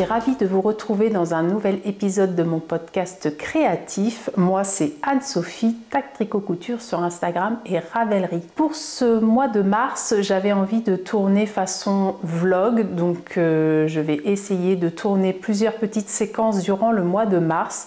ravie de vous retrouver dans un nouvel épisode de mon podcast créatif. Moi, c'est Anne-Sophie, Tac Tricot Couture sur Instagram et Ravelry. Pour ce mois de mars, j'avais envie de tourner façon vlog, donc je vais essayer de tourner plusieurs petites séquences durant le mois de mars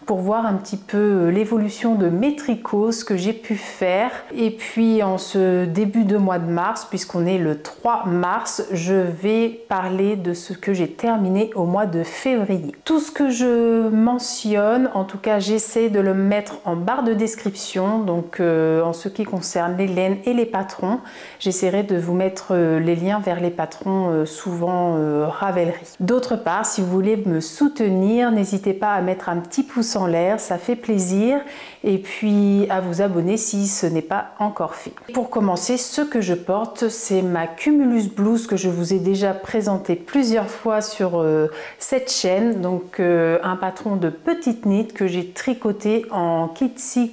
pour voir un petit peu l'évolution de mes tricots, ce que j'ai pu faire. Et puis en ce début de mois de mars, puisqu'on est le 3 mars, je vais parler de ce que j'ai terminé au mois de février. Tout ce que je mentionne, en tout cas j'essaie de le mettre en barre de description, donc en ce qui concerne les laines et les patrons, j'essaierai de vous mettre les liens vers les patrons, souvent Ravelry. D'autre part, si vous voulez me soutenir, n'hésitez pas à mettre un petit pouce en l'air, ça fait plaisir, et puis à vous abonner si ce n'est pas encore fait. Pour commencer, ce que je porte, c'est ma Cumulus Blouse que je vous ai déjà présenté plusieurs fois sur cette chaîne, donc un patron de petite knit que j'ai tricoté en kitsik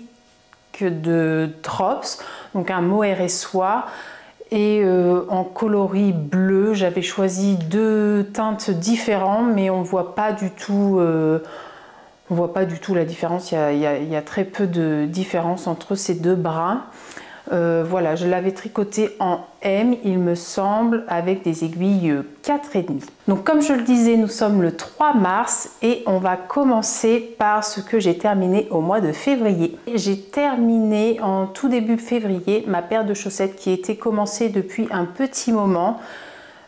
de Drops, donc un mohair et soie, et en coloris bleu. J'avais choisi deux teintes différentes, mais on voit pas du tout la différence. Il y a très peu de différence entre ces deux brins. Voilà, je l'avais tricoté en M, il me semble, avec des aiguilles 4,5. Donc comme je le disais, nous sommes le 3 mars et on va commencer par ce que j'ai terminé au mois de février. J'ai terminé en tout début février ma paire de chaussettes qui était commencée depuis un petit moment,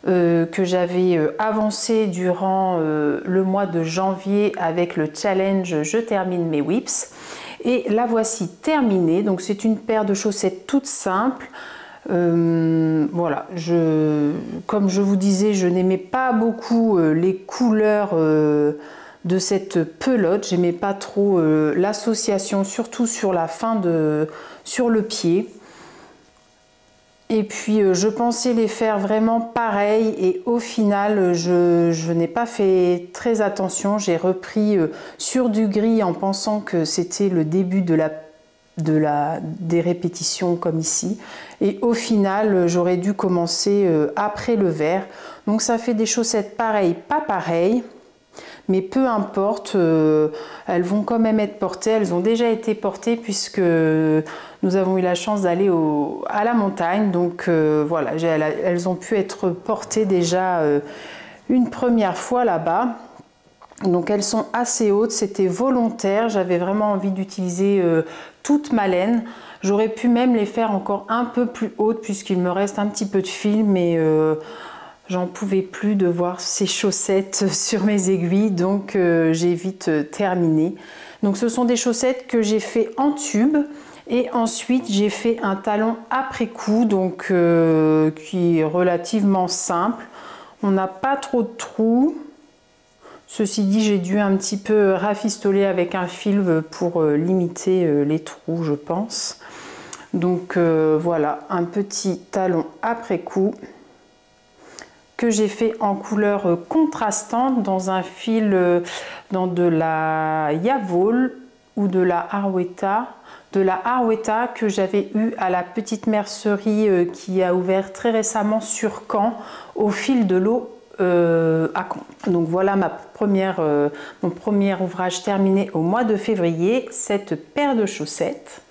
que j'avais avancé durant le mois de janvier avec le challenge Je termine mes whips. Et la voici terminée, donc c'est une paire de chaussettes toute simple. Voilà, comme je vous disais, je n'aimais pas beaucoup les couleurs de cette pelote. J'aimais pas trop l'association, surtout sur la fin sur le pied. Et puis je pensais les faire vraiment pareil et au final je n'ai pas fait très attention. J'ai repris sur du gris en pensant que c'était le début des répétitions comme ici. Et au final j'aurais dû commencer après le vert. Donc ça fait des chaussettes pareilles, pas pareilles. Mais peu importe, elles vont quand même être portées. Elles ont déjà été portées puisque nous avons eu la chance d'aller à la montagne. Donc voilà, elles ont pu être portées déjà une première fois là-bas. Donc elles sont assez hautes, c'était volontaire. J'avais vraiment envie d'utiliser toute ma laine. J'aurais pu même les faire encore un peu plus hautes puisqu'il me reste un petit peu de fil, mais j'en pouvais plus de voir ces chaussettes sur mes aiguilles, donc j'ai vite terminé. Donc ce sont des chaussettes que j'ai fait en tube et ensuite j'ai fait un talon après coup, donc qui est relativement simple. On n'a pas trop de trous. Ceci dit, j'ai dû un petit peu rafistoler avec un fil pour limiter les trous, je pense. Donc voilà, un petit talon après coup que j'ai fait en couleur contrastante dans un fil, dans de la Yavol ou de la Harwetta. De la Harwetta que j'avais eu à la petite mercerie qui a ouvert très récemment sur Caen, au fil de l'eau à Caen. Donc voilà mon premier ouvrage terminé au mois de février, cette paire de chaussettes.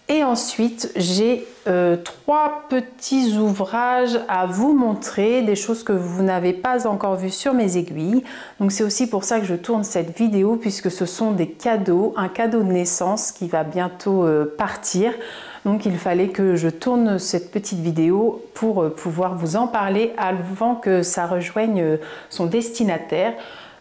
Et ensuite, j'ai 3 petits ouvrages à vous montrer, des choses que vous n'avez pas encore vues sur mes aiguilles. Donc c'est aussi pour ça que je tourne cette vidéo, puisque ce sont des cadeaux, un cadeau de naissance qui va bientôt partir. Donc il fallait que je tourne cette petite vidéo pour pouvoir vous en parler avant que ça rejoigne son destinataire.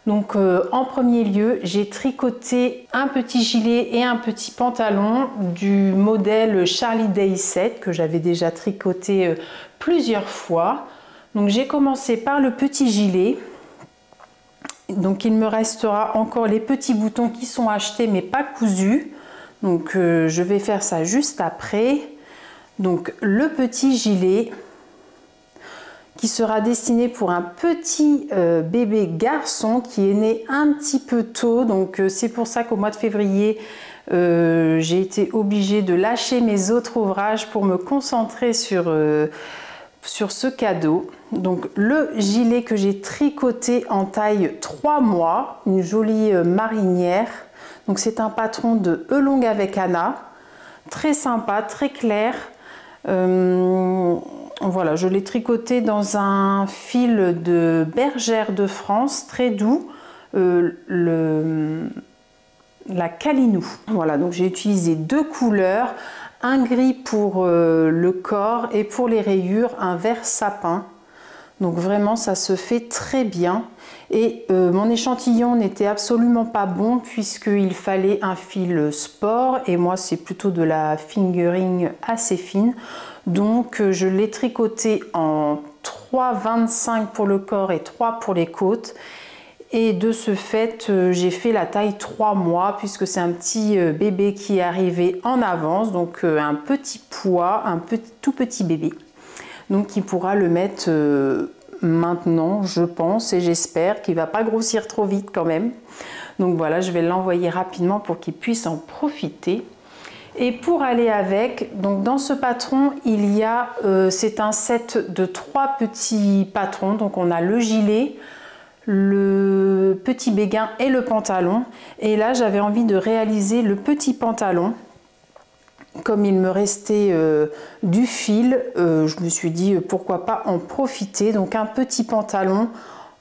Donc en premier lieu, j'ai tricoté un petit gilet et un petit pantalon du modèle Charlie Day 7 que j'avais déjà tricoté plusieurs fois. Donc j'ai commencé par le petit gilet. Donc il me restera encore les petits boutons qui sont achetés mais pas cousus. Donc je vais faire ça juste après. Donc le petit gilet qui sera destiné pour un petit bébé garçon qui est né un petit peu tôt. Donc c'est pour ça qu'au mois de février, j'ai été obligée de lâcher mes autres ouvrages pour me concentrer sur sur ce cadeau. Donc le gilet que j'ai tricoté en taille 3 mois, une jolie marinière. Donc c'est un patron de E-Long avec Anna, très sympa, très clair. Voilà, je l'ai tricoté dans un fil de Bergère de France, très doux, la Calinou. Voilà, donc j'ai utilisé 2 couleurs, un gris pour le corps et pour les rayures, un vert sapin. Donc vraiment, ça se fait très bien. Et mon échantillon n'était absolument pas bon puisqu'il fallait un fil sport et moi c'est plutôt de la fingering assez fine. Donc je l'ai tricoté en 3,25 pour le corps et 3 pour les côtes. Et de ce fait, j'ai fait la taille 3 mois puisque c'est un petit bébé qui est arrivé en avance. Donc un petit poids, tout petit bébé. Donc il pourra le mettre maintenant, je pense, et j'espère qu'il ne va pas grossir trop vite quand même. Donc voilà, je vais l'envoyer rapidement pour qu'il puisse en profiter. Et pour aller avec, donc dans ce patron, il y a, c'est un set de 3 petits patrons. Donc on a le gilet, le petit béguin et le pantalon. Et là, j'avais envie de réaliser le petit pantalon. Comme il me restait du fil, je me suis dit pourquoi pas en profiter. Donc un petit pantalon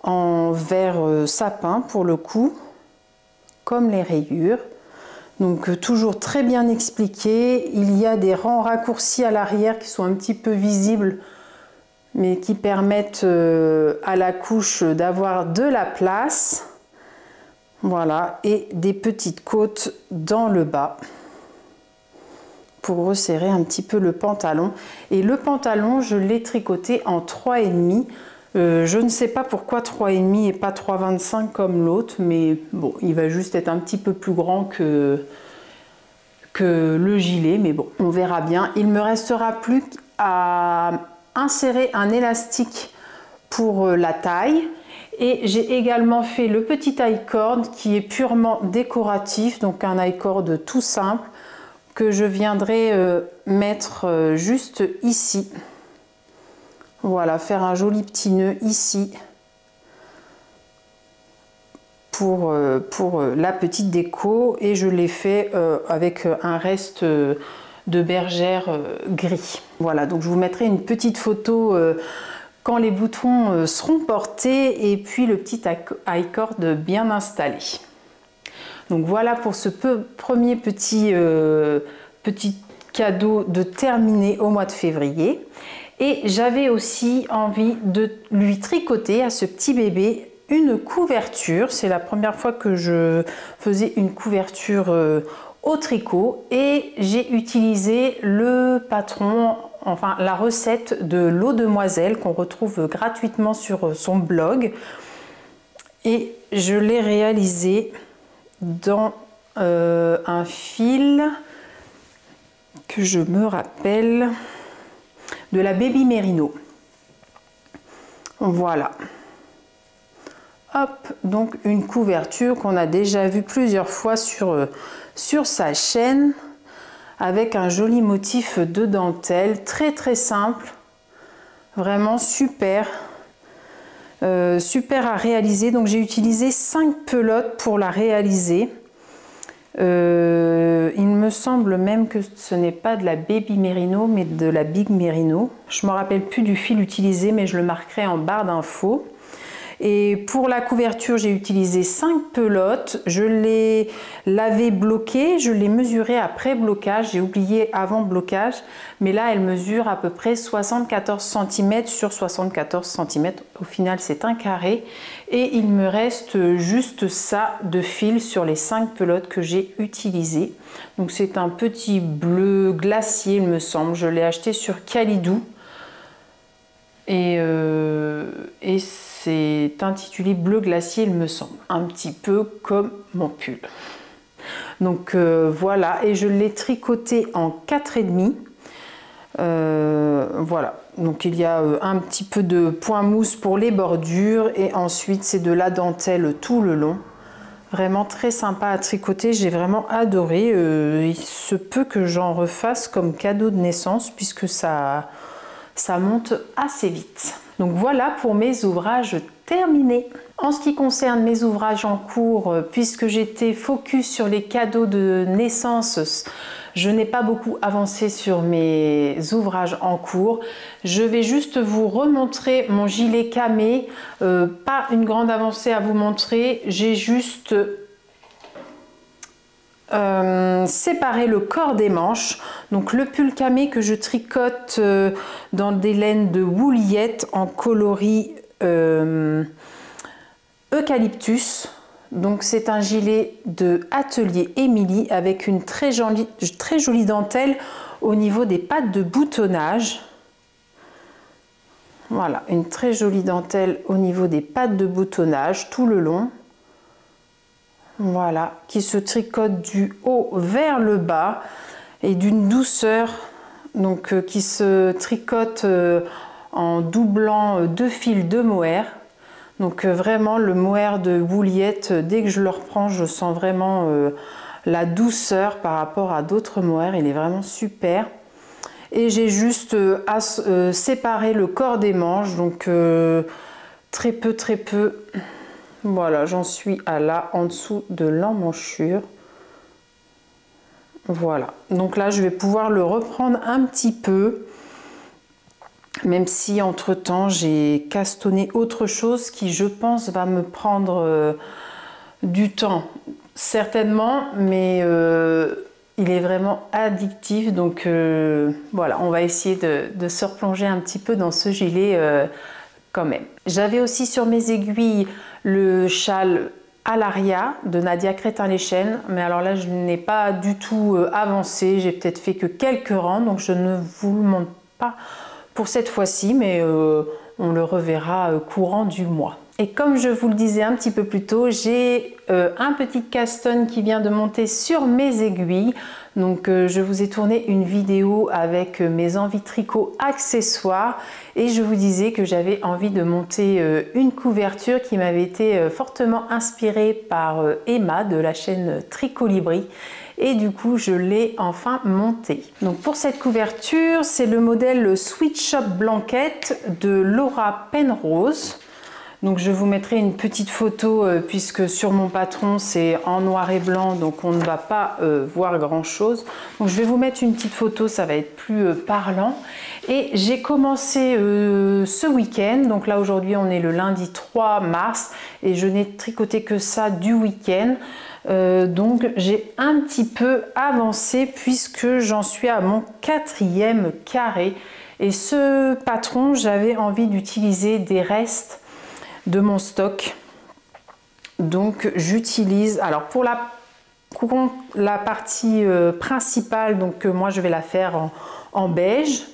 en vert sapin pour le coup, comme les rayures. Donc toujours très bien expliqué. Il y a des rangs raccourcis à l'arrière qui sont un petit peu visibles, mais qui permettent à la couche d'avoir de la place. Voilà, et des petites côtes dans le bas pour resserrer un petit peu le pantalon. Et le pantalon, je l'ai tricoté en 3,5. Je ne sais pas pourquoi 3,5 et pas 3,25 comme l'autre, mais bon, il va juste être un petit peu plus grand que le gilet, mais bon, on verra bien. Il me restera plus qu'à insérer un élastique pour la taille. Et j'ai également fait le petit I-cord qui est purement décoratif, donc un I-cord tout simple, que je viendrai mettre juste ici. Voilà, faire un joli petit nœud ici pour la petite déco. Et je l'ai fait avec un reste de bergère gris. Voilà, donc je vous mettrai une petite photo quand les boutons seront portés et puis le petit I-cord bien installé. Donc voilà pour ce premier petit cadeau de terminer au mois de février. Et j'avais aussi envie de lui tricoter à ce petit bébé une couverture. C'est la première fois que je faisais une couverture au tricot. Et j'ai utilisé le patron, enfin la recette de l'eau demoiselle qu'on retrouve gratuitement sur son blog. Et je l'ai réalisé dans un fil que je me rappelle de la Baby Merino. Voilà. Hop, donc une couverture qu'on a déjà vue plusieurs fois sur sa chaîne avec un joli motif de dentelle, très simple, vraiment super. Super à réaliser. Donc j'ai utilisé 5 pelotes pour la réaliser. Il me semble même que ce n'est pas de la Baby Merino mais de la Big Merino. Je ne me rappelle plus du fil utilisé, mais je le marquerai en barre d'infos. Et pour la couverture, j'ai utilisé 5 pelotes. Je l'avais bloqué, je l'ai mesuré après blocage. J'ai oublié avant blocage, mais là elle mesure à peu près 74 cm sur 74 cm. Au final, c'est un carré. Et il me reste juste ça de fil sur les 5 pelotes que j'ai utilisées. Donc c'est un petit bleu glacier, il me semble. Je l'ai acheté sur Calidou. Et c'est intitulé bleu glacier, il me semble, un petit peu comme mon pull. Donc voilà, et je l'ai tricoté en 4,5. Voilà, donc il y a un petit peu de point mousse pour les bordures et ensuite c'est de la dentelle tout le long. Vraiment très sympa à tricoter, j'ai vraiment adoré. Il se peut que j'en refasse comme cadeau de naissance puisque ça ça monte assez vite. Donc voilà pour mes ouvrages terminés. En ce qui concerne mes ouvrages en cours, puisque j'étais focus sur les cadeaux de naissance, je n'ai pas beaucoup avancé sur mes ouvrages en cours. Je vais juste vous remontrer mon gilet camé. Pas une grande avancée à vous montrer. J'ai juste séparé le corps des manches. Donc le pull camé que je tricote dans des laines de Wooliette en coloris eucalyptus. Donc c'est un gilet de Atelier Émilie avec une très jolie dentelle au niveau des pattes de boutonnage. Voilà, une très jolie dentelle au niveau des pattes de boutonnage tout le long. Voilà, qui se tricote du haut vers le bas et d'une douceur, donc qui se tricote en doublant 2 fils de mohair. Donc vraiment le mohair de Wooliette, dès que je le reprends, je sens vraiment la douceur par rapport à d'autres mohairs. Il est vraiment super. Et j'ai juste séparé le corps des manches, donc très peu. Voilà, j'en suis à là, en dessous de l'emmanchure. Voilà, donc là je vais pouvoir le reprendre un petit peu. Même si entre-temps j'ai castonné autre chose qui je pense va me prendre du temps, certainement, mais il est vraiment addictif, donc voilà, on va essayer de se replonger un petit peu dans ce gilet quand même. J'avais aussi sur mes aiguilles le châle Alaria de Nadia Crétin-Leschène, mais alors là je n'ai pas du tout avancé, j'ai peut-être fait que quelques rangs, donc je ne vous le montre pas pour cette fois-ci, mais on le reverra courant du mois. Et comme je vous le disais un petit peu plus tôt, j'ai un petit caston qui vient de monter sur mes aiguilles. Donc je vous ai tourné une vidéo avec mes envies tricot accessoires et je vous disais que j'avais envie de monter une couverture qui m'avait été fortement inspirée par Emma de la chaîne Tricolibri. Et du coup je l'ai enfin montée. Donc pour cette couverture, c'est le modèle Sweet Shop Blanket de Laura Penrose. Donc je vous mettrai une petite photo puisque sur mon patron c'est en noir et blanc, donc on ne va pas voir grand chose. Donc je vais vous mettre une petite photo, ça va être plus parlant. Et j'ai commencé ce week-end, donc là aujourd'hui on est le lundi 3 mars et je n'ai tricoté que ça du week-end. Donc j'ai un petit peu avancé puisque j'en suis à mon 4e carré. Et ce patron, j'avais envie d'utiliser des restes de mon stock, donc j'utilise, alors pour la partie principale, donc moi je vais la faire en beige,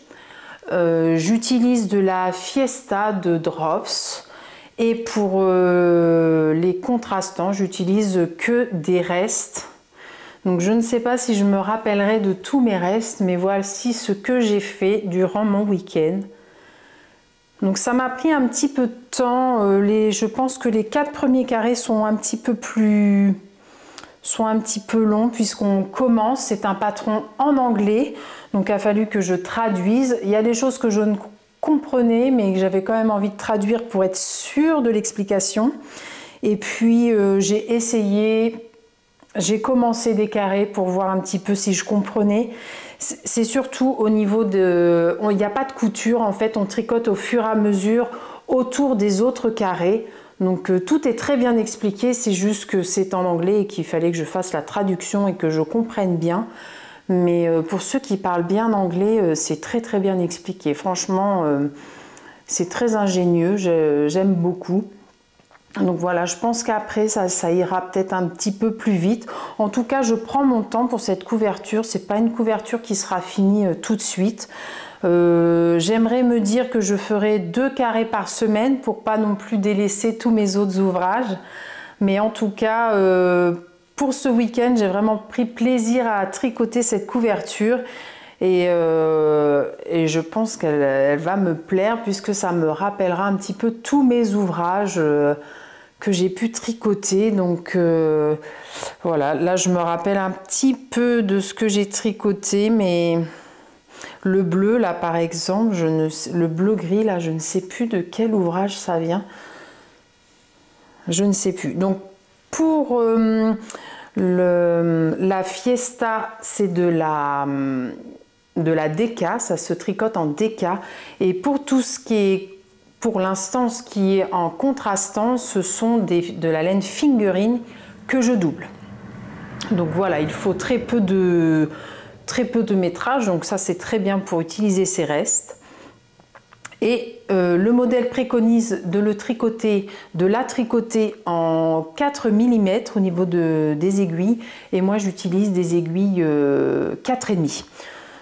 j'utilise de la Fiesta de Drops, et pour les contrastants j'utilise que des restes. Donc je ne sais pas si je me rappellerai de tous mes restes, mais voici ce que j'ai fait durant mon week-end. Donc ça m'a pris un petit peu de temps, je pense que les 4 premiers carrés sont un petit peu longs puisqu'on commence, c'est un patron en anglais, donc il a fallu que je traduise. Il y a des choses que je ne comprenais mais que j'avais quand même envie de traduire pour être sûre de l'explication. Et puis j'ai essayé, j'ai commencé des carrés pour voir un petit peu si je comprenais. C'est surtout au niveau de... Il n'y a pas de couture, en fait, on tricote au fur et à mesure autour des autres carrés. Donc tout est très bien expliqué, c'est juste que c'est en anglais et qu'il fallait que je fasse la traduction et que je comprenne bien. Mais pour ceux qui parlent bien anglais, c'est très bien expliqué. Franchement, c'est très ingénieux, j'aime beaucoup. Donc voilà, je pense qu'après ça ira peut-être un petit peu plus vite. En tout cas, je prends mon temps pour cette couverture. C'est pas une couverture qui sera finie tout de suite. J'aimerais me dire que je ferai 2 carrés par semaine pour pas non plus délaisser tous mes autres ouvrages. Mais en tout cas, pour ce week-end, j'ai vraiment pris plaisir à tricoter cette couverture. Et je pense qu'elle va me plaire puisque ça me rappellera un petit peu tous mes ouvrages que j'ai pu tricoter. Donc voilà, là je me rappelle un petit peu de ce que j'ai tricoté, mais Le bleu là par exemple, le bleu gris là, je ne sais plus de quel ouvrage ça vient. Je ne sais plus. Donc pour la Fiesta, c'est de la déca, ça se tricote en déca. Et pour tout ce qui est, pour l'instant, ce qui est en contrastant, ce sont de la laine fingering que je double. Donc voilà, il faut très peu de métrage, donc ça c'est très bien pour utiliser ces restes. Et le modèle préconise de la tricoter en 4 mm au niveau des aiguilles, et moi j'utilise des aiguilles 4,5.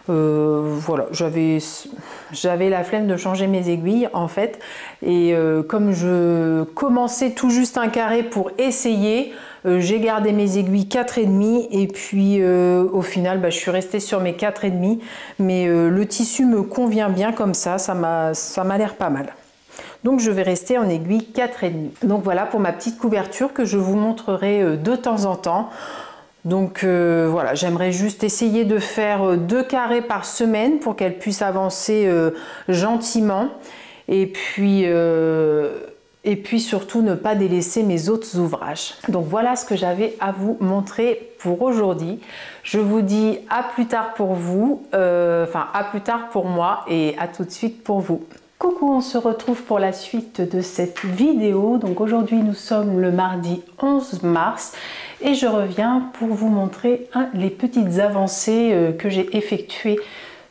Voilà, j'avais la flemme de changer mes aiguilles en fait, et comme je commençais tout juste un carré pour essayer, j'ai gardé mes aiguilles 4,5 et puis au final je suis restée sur mes 4,5, mais le tissu me convient bien comme ça m'a l'air pas mal. Donc je vais rester en aiguille 4,5. Donc voilà pour ma petite couverture que je vous montrerai de temps en temps. Donc voilà, j'aimerais juste essayer de faire 2 carrés par semaine pour qu'elle puisse avancer gentiment, et puis surtout ne pas délaisser mes autres ouvrages. Donc voilà ce que j'avais à vous montrer pour aujourd'hui. Je vous dis à plus tard pour vous, à plus tard pour moi, et à tout de suite pour vous. Coucou, on se retrouve pour la suite de cette vidéo. Donc aujourd'hui nous sommes le mardi 11 mars et je reviens pour vous montrer les petites avancées que j'ai effectuées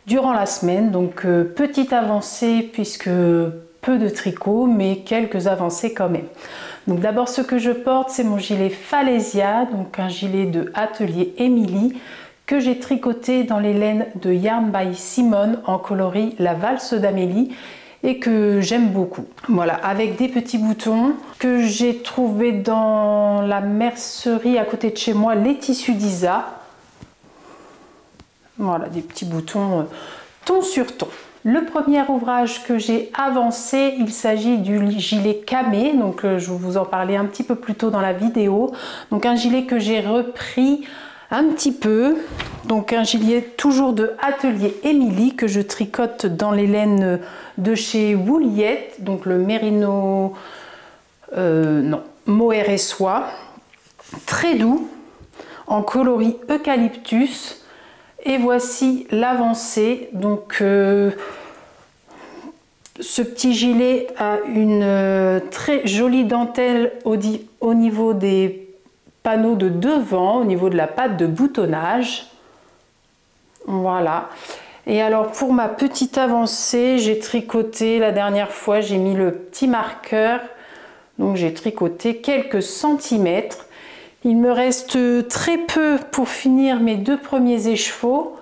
durant la semaine. Donc petite avancée puisque peu de tricot, mais quelques avancées quand même. Donc d'abord ce que je porte, c'est mon gilet Falesia, donc un gilet de Atelier Émilie que j'ai tricoté dans les laines de Yarn by Simone en coloris La Valse d'Amélie, et que j'aime beaucoup. Voilà, avec des petits boutons que j'ai trouvé dans la mercerie à côté de chez moi, les tissus d'Isa. Voilà, des petits boutons ton sur ton. Le premier ouvrage que j'ai avancé, il s'agit du gilet camé, donc je vous en parlais un petit peu plus tôt dans la vidéo. Donc un gilet que j'ai repris un petit peu, donc un gilet toujours de Atelier Émilie que je tricote dans les laines de chez Wouliette, donc le mérino mohair et soie, très doux en coloris eucalyptus. Et voici l'avancée. Donc ce petit gilet a une très jolie dentelle au niveau des panneaux de devant, au niveau de la patte de boutonnage. Voilà. Et alors pour ma petite avancée, j'ai tricoté la dernière fois, j'ai mis le petit marqueur, donc j'ai tricoté quelques centimètres. Il me reste très peu pour finir mes 2 premiers écheveaux.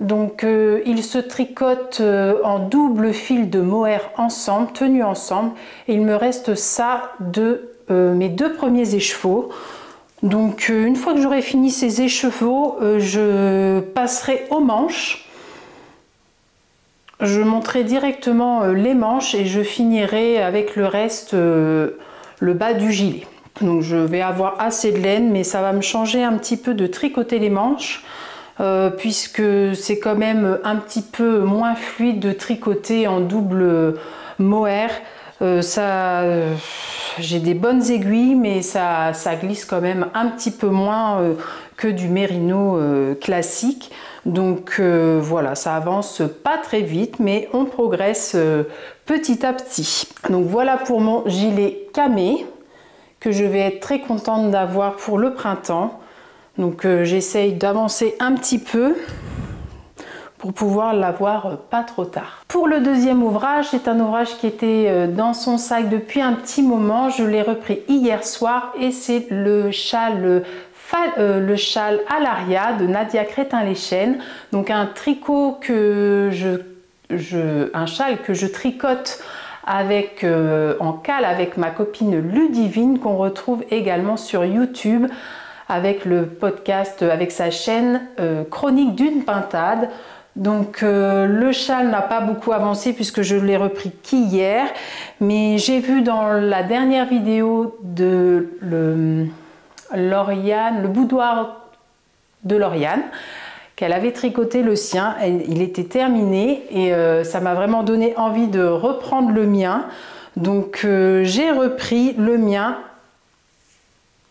Donc ils se tricotent en double fil de mohair ensemble, tenus ensemble, et il me reste ça de mes 2 premiers écheveaux. Donc une fois que j'aurai fini ces écheveaux, je passerai aux manches. Je monterai directement les manches et je finirai avec le reste le bas du gilet. Donc je vais avoir assez de laine, mais ça va me changer un petit peu de tricoter les manches puisque c'est quand même un petit peu moins fluide de tricoter en double mohair. J'ai des bonnes aiguilles, mais ça glisse quand même un petit peu moins que du mérino classique. Donc voilà, ça avance pas très vite, mais on progresse petit à petit. Donc voilà pour mon gilet camé que je vais être très contente d'avoir pour le printemps. Donc j'essaye d'avancer un petit peu pour pouvoir l'avoir pas trop tard. Pour le deuxième ouvrage, c'est un ouvrage qui était dans son sac depuis un petit moment. Je l'ai repris hier soir et c'est le châle Alaria de Nadia Crétin-Leschène. Donc un tricot un châle que je tricote en cale avec ma copine Ludivine, qu'on retrouve également sur YouTube avec le podcast, avec sa chaîne Chronique d'une pintade. Donc le châle n'a pas beaucoup avancé puisque je l'ai repris qu'hier, mais j'ai vu dans la dernière vidéo de Lauriane, le boudoir de Lauriane, qu'elle avait tricoté le sien. Il était terminé et ça m'a vraiment donné envie de reprendre le mien. Donc j'ai repris le mien.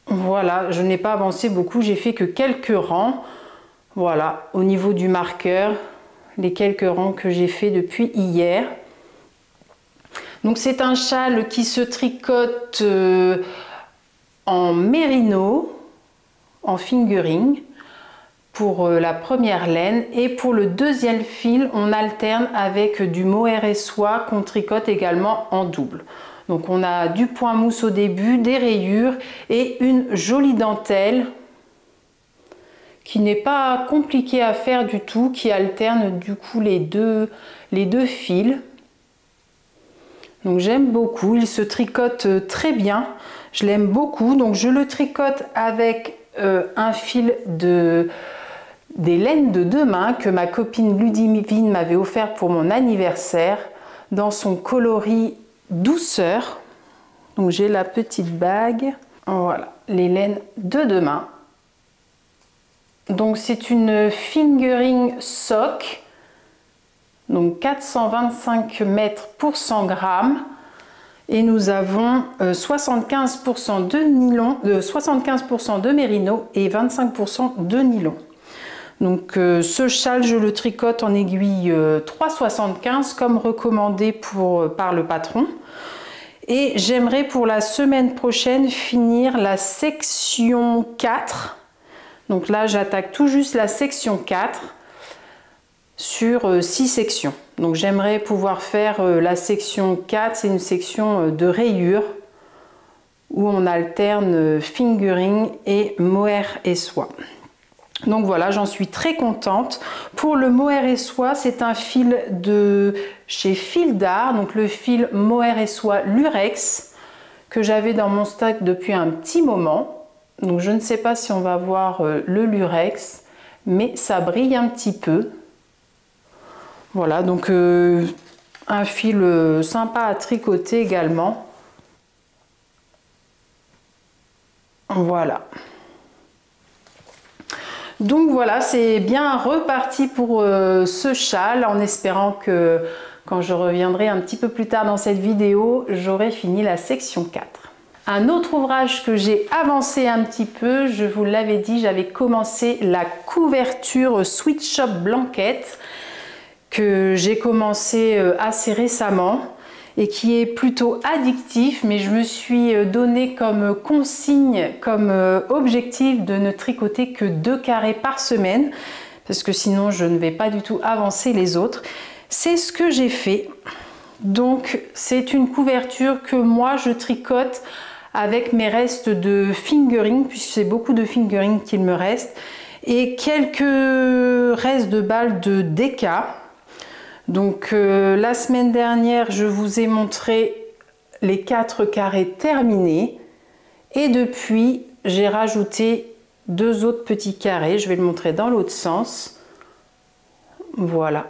Voilà, je n'ai pas avancé beaucoup, j'ai fait que quelques rangs. Voilà, au niveau du marqueur, les quelques rangs que j'ai fait depuis hier. Donc c'est un châle qui se tricote en mérino, en fingering pour la première laine, et pour le deuxième fil on alterne avec du mohair et soie qu'on tricote également en double. Donc on a du point mousse au début, des rayures et une jolie dentelle qui n'est pas compliquée à faire du tout, qui alterne du coup les deux fils. Donc j'aime beaucoup, il se tricote très bien, je l'aime beaucoup. Donc je le tricote avec un fil des laines de 2 mains que ma copine Ludivine m'avait offert pour mon anniversaire dans son coloris douceur. Donc j'ai la petite bague, voilà, les laines de 2 mains. Donc c'est une fingering sock, donc 425 mètres pour 100 grammes, et nous avons 75% de nylon, 75% de mérino et 25% de nylon. Donc ce châle je le tricote en aiguille 3,75 comme recommandé par le patron. Et j'aimerais pour la semaine prochaine finir la section 4. Donc là j'attaque tout juste la section 4 sur 6 sections. Donc j'aimerais pouvoir faire la section 4, c'est une section de rayures où on alterne fingering et mohair et soie. Donc voilà, j'en suis très contente. Pour le mohair et soie, c'est un fil de chez Fil d'Art, donc le fil mohair et soie Lurex que j'avais dans mon stock depuis un petit moment. Donc je ne sais pas si on va voir le Lurex, mais ça brille un petit peu. Voilà, donc un fil sympa à tricoter également. Voilà. Donc voilà, c'est bien reparti pour ce châle, en espérant que quand je reviendrai un petit peu plus tard dans cette vidéo, j'aurai fini la section 4. Un autre ouvrage que j'ai avancé un petit peu, je vous l'avais dit, j'avais commencé la couverture Sweet Shop Blanket que j'ai commencé assez récemment et qui est plutôt addictif, mais je me suis donné comme consigne, comme objectif de ne tricoter que 2 carrés par semaine, parce que sinon je ne vais pas du tout avancer les autres. C'est ce que j'ai fait. Donc c'est une couverture que moi je tricote avec mes restes de fingering, puisque c'est beaucoup de fingering qu'il me reste, et quelques restes de balles de DK. Donc la semaine dernière, je vous ai montré les 4 carrés terminés et depuis, j'ai rajouté 2 autres petits carrés. Je vais le montrer dans l'autre sens. Voilà.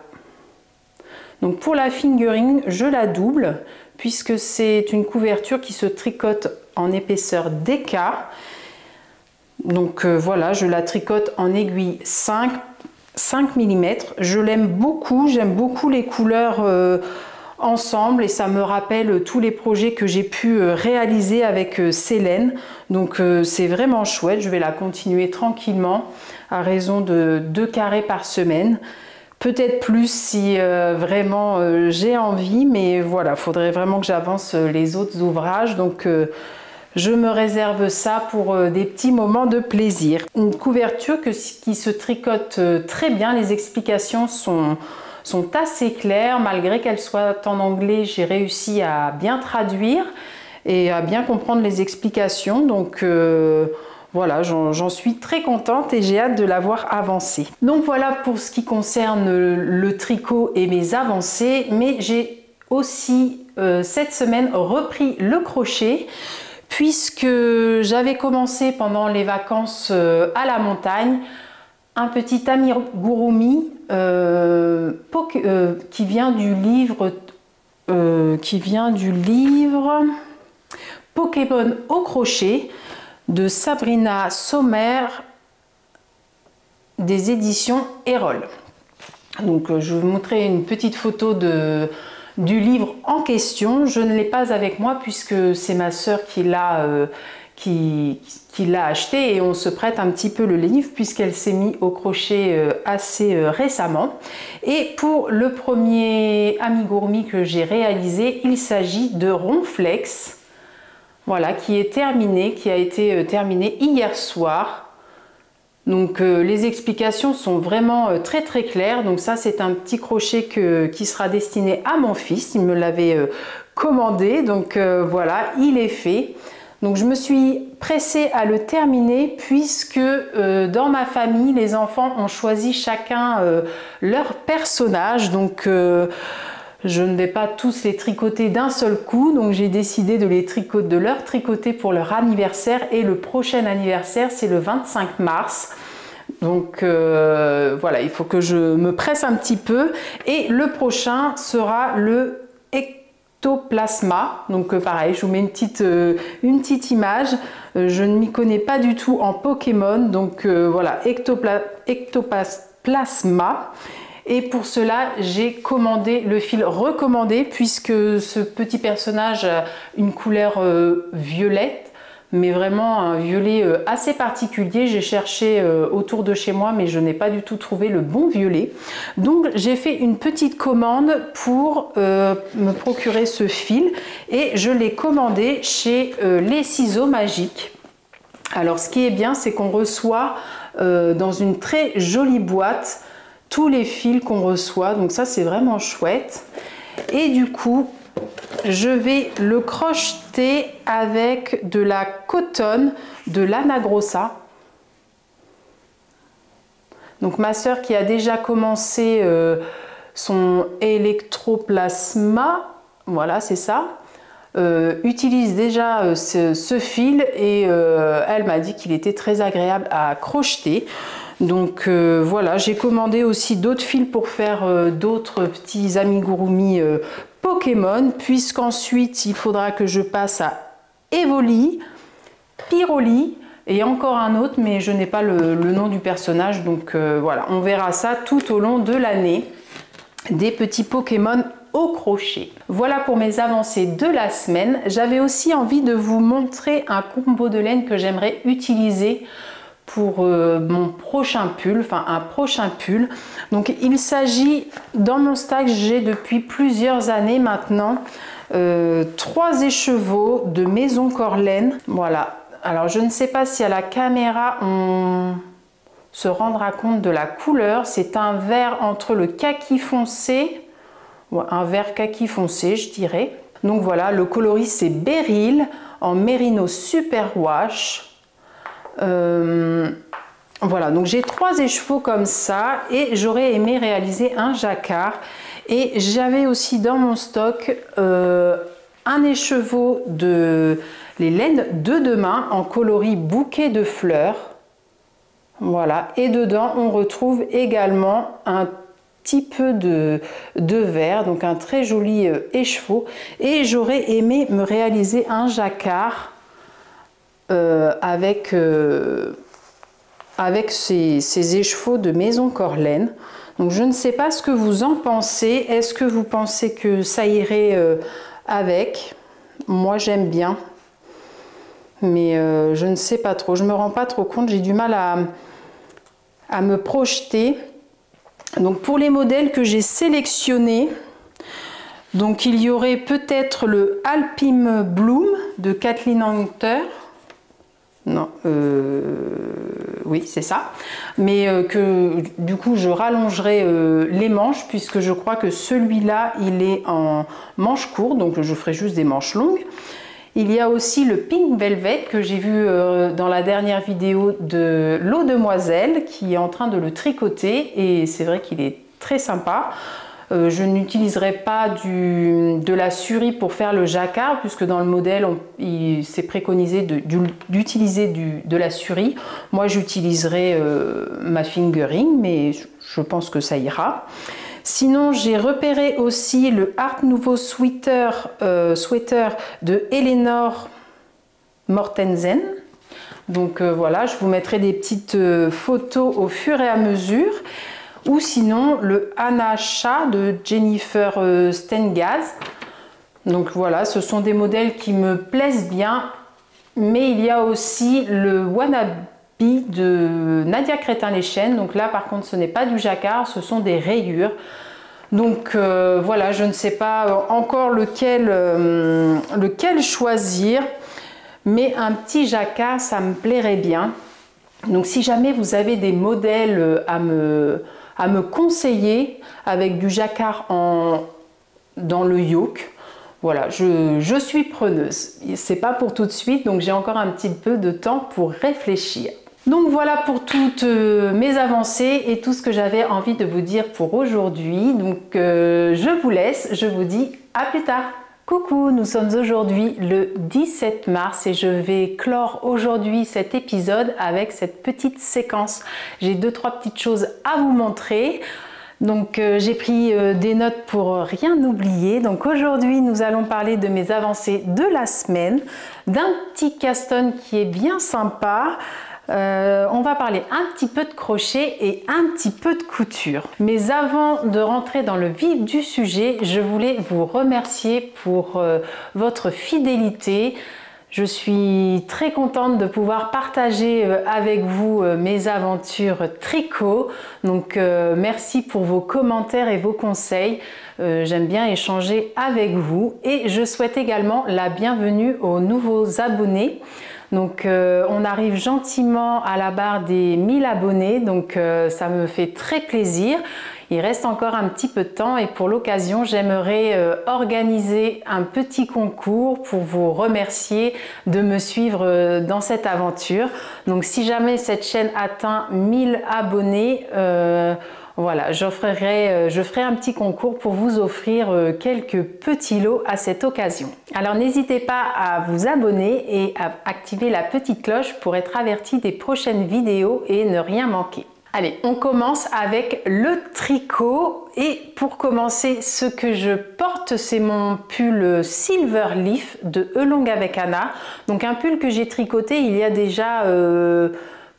Donc pour la fingering, je la double puisque c'est une couverture qui se tricote en épaisseur DK. Donc voilà, je la tricote en aiguille 5 mm. Je l'aime beaucoup, j'aime beaucoup les couleurs ensemble et ça me rappelle tous les projets que j'ai pu réaliser avec Célène. Donc c'est vraiment chouette, je vais la continuer tranquillement à raison de 2 carrés par semaine. Peut-être plus si vraiment j'ai envie, mais voilà, il faudrait vraiment que j'avance les autres ouvrages. Donc je me réserve ça pour des petits moments de plaisir. Une couverture qui se tricote très bien, les explications sont assez claires. Malgré qu'elles soient en anglais, j'ai réussi à bien traduire et à bien comprendre les explications. Donc voilà, j'en suis très contente et j'ai hâte de la voir avancer. Donc voilà pour ce qui concerne le tricot et mes avancées, mais j'ai aussi cette semaine repris le crochet, puisque j'avais commencé pendant les vacances à la montagne un petit amigurumi qui vient du livre Pokémon au crochet de Sabrina Sommer des éditions Erol. Donc je vais vous montrer une petite photo du livre en question. Je ne l'ai pas avec moi puisque c'est ma sœur qui l'a acheté et on se prête un petit peu le livre puisqu'elle s'est mise au crochet assez récemment. Et pour le premier amigurumi que j'ai réalisé, il s'agit de Ronflex, voilà, qui a été terminé hier soir. Donc les explications sont vraiment très claires. Donc ça, c'est un petit crochet qui sera destiné à mon fils. Il me l'avait commandé, donc voilà, il est fait. Donc je me suis pressée à le terminer puisque dans ma famille, les enfants ont choisi chacun leur personnage. Donc je ne vais pas tous les tricoter d'un seul coup. Donc j'ai décidé de leur tricoter pour leur anniversaire. Et le prochain anniversaire, c'est le 25 mars. Donc voilà, il faut que je me presse un petit peu. Et le prochain sera le Ectoplasma. Donc pareil, je vous mets une petite image. Je ne m'y connais pas du tout en Pokémon. Donc voilà, Ectoplasma. Et pour cela, j'ai commandé le fil recommandé puisque ce petit personnage a une couleur violette, mais vraiment un violet assez particulier. J'ai cherché autour de chez moi, mais je n'ai pas du tout trouvé le bon violet. Donc j'ai fait une petite commande pour me procurer ce fil et je l'ai commandé chez Les Ciseaux Magiques. Alors ce qui est bien, c'est qu'on reçoit dans une très jolie boîte tous les fils qu'on reçoit, donc ça c'est vraiment chouette. Et du coup je vais le crocheter avec de la cotonne de Lana Grossa. Donc ma sœur qui a déjà commencé son électroplasma, voilà c'est ça, utilise déjà ce fil et elle m'a dit qu'il était très agréable à crocheter. Donc voilà, j'ai commandé aussi d'autres fils pour faire d'autres petits amigurumi Pokémon, puisqu'ensuite il faudra que je passe à Evoli, Pyroli et encore un autre, mais je n'ai pas le nom du personnage. Donc voilà, on verra ça tout au long de l'année, des petits Pokémon au crochet. Voilà pour mes avancées de la semaine. J'avais aussi envie de vous montrer un combo de laine que j'aimerais utiliser pour mon prochain pull, enfin un prochain pull. Donc il s'agit, dans mon stack, j'ai depuis plusieurs années maintenant 3 écheveaux de Maison Corlaine. Voilà, alors je ne sais pas si à la caméra on se rendra compte de la couleur. C'est un vert entre le kaki foncé, un vert kaki foncé je dirais. Donc voilà, le coloris c'est Beryl en Merino Super Wash. Voilà, donc j'ai 3 écheveaux comme ça et j'aurais aimé réaliser un jacquard. Et j'avais aussi dans mon stock un écheveau de les laines de demain en coloris bouquet de fleurs. Voilà, et dedans on retrouve également un petit peu de vert, donc un très joli écheveau. Et j'aurais aimé me réaliser un jacquard avec ces écheveaux de Maison Corlaine. Donc je ne sais pas ce que vous en pensez. Est-ce que vous pensez que ça irait avec? Moi j'aime bien, mais je ne sais pas trop. Je me rends pas trop compte. J'ai du mal à me projeter. Donc pour les modèles que j'ai sélectionnés, donc il y aurait peut-être le Alpine Bloom de Kathleen Hunter. Non, oui c'est ça, mais que du coup je rallongerai les manches puisque je crois que celui-là il est en manches courtes, donc je ferai juste des manches longues. Il y a aussi le Pink Velvet que j'ai vu dans la dernière vidéo de l'eau demoiselle qui est en train de le tricoter et c'est vrai qu'il est très sympa. Je n'utiliserai pas de la surie pour faire le jacquard puisque dans le modèle il s'est préconisé d'utiliser de la surie. Moi j'utiliserai ma fingering, mais je pense que ça ira. Sinon j'ai repéré aussi le Art Nouveau Sweater de Eleanor Mortensen. Donc voilà, je vous mettrai des petites photos au fur et à mesure. Ou sinon le Anna Chat de Jennifer Stengaz. Donc voilà, ce sont des modèles qui me plaisent bien. Mais il y a aussi le Wannabe de Nadia Crétin-Leschène. Donc là par contre ce n'est pas du jacquard, ce sont des rayures. Donc voilà, je ne sais pas encore lequel choisir. Mais un petit jacquard, ça me plairait bien. Donc si jamais vous avez des modèles à me conseiller avec du jacquard dans le yoke, voilà, je suis preneuse. C'est pas pour tout de suite, donc j'ai encore un petit peu de temps pour réfléchir. Donc voilà pour toutes mes avancées et tout ce que j'avais envie de vous dire pour aujourd'hui. Donc je vous laisse, je vous dis à plus tard. Coucou, nous sommes aujourd'hui le 17 mars et je vais clore aujourd'hui cet épisode avec cette petite séquence. J'ai 2-3 petites choses à vous montrer. Donc j'ai pris des notes pour rien oublier. Donc aujourd'hui nous allons parler de mes avancées de la semaine, d'un petit casse-tonne qui est bien sympa. On va parler un petit peu de crochet et un petit peu de couture. Mais avant de rentrer dans le vif du sujet, je voulais vous remercier pour votre fidélité. Je suis très contente de pouvoir partager avec vous mes aventures tricot. Donc merci pour vos commentaires et vos conseils. J'aime bien échanger avec vous et je souhaite également la bienvenue aux nouveaux abonnés. Donc on arrive gentiment à la barre des 1000 abonnés, donc ça me fait très plaisir. Il reste encore un petit peu de temps et pour l'occasion j'aimerais organiser un petit concours pour vous remercier de me suivre dans cette aventure. Donc si jamais cette chaîne atteint 1000 abonnés, voilà, je ferai un petit concours pour vous offrir quelques petits lots à cette occasion. Alors n'hésitez pas à vous abonner et à activer la petite cloche pour être averti des prochaines vidéos et ne rien manquer. Allez, on commence avec le tricot et pour commencer, ce que je porte, c'est mon pull Silver Leaf de Elong avec Anna. Donc un pull que j'ai tricoté il y a déjà